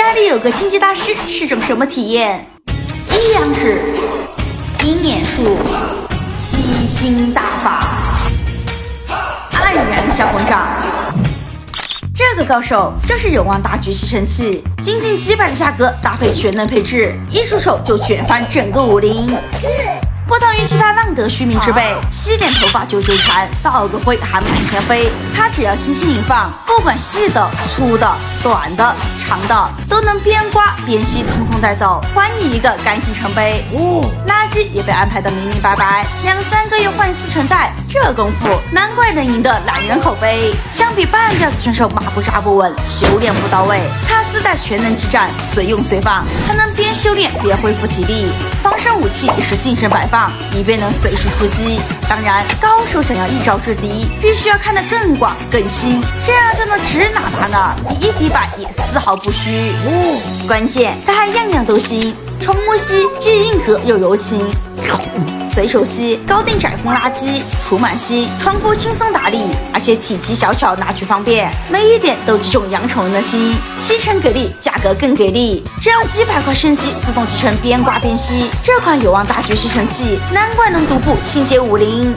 家里有个清洁大师是种什么体验？一阳指、阴脸术、吸星大法、黯然销魂掌。这个高手就是有望大举吸尘器，仅仅几百的价格，搭配全能配置，一出手就卷翻整个武林。不同于其他浪得虚名之辈，吸点头发就纠缠，倒个灰还满天飞。他只要轻轻一放，不管细的、粗的、短的、长的，都能边刮边吸，通通带走，还你一个干净成杯。垃圾也被安排得明明白白，2-3个月换一次尘袋，这功夫难怪能赢得懒人口碑。相比半吊子选手马步扎不稳，修炼不到位，他自带全能之战，随用随放，还能边修炼边恢复体力。防身武器也是精神摆放，以便能随时出击。当然，高手想要一招制敌，必须要看得更广更清，这样就能直拿他呢，以一敌百也丝毫不虚。关键他还样样都行，宠物吸既硬核又柔情，随手吸高定窄缝垃圾，除螨吸窗铺轻松打理，而且体积小巧，拿取方便，每一点都击中养宠人的心。吸尘给力，价格更给力，只要几百块升级，自动集成边刮边吸。这款有望大举吸尘器，难怪能独步清洁武林。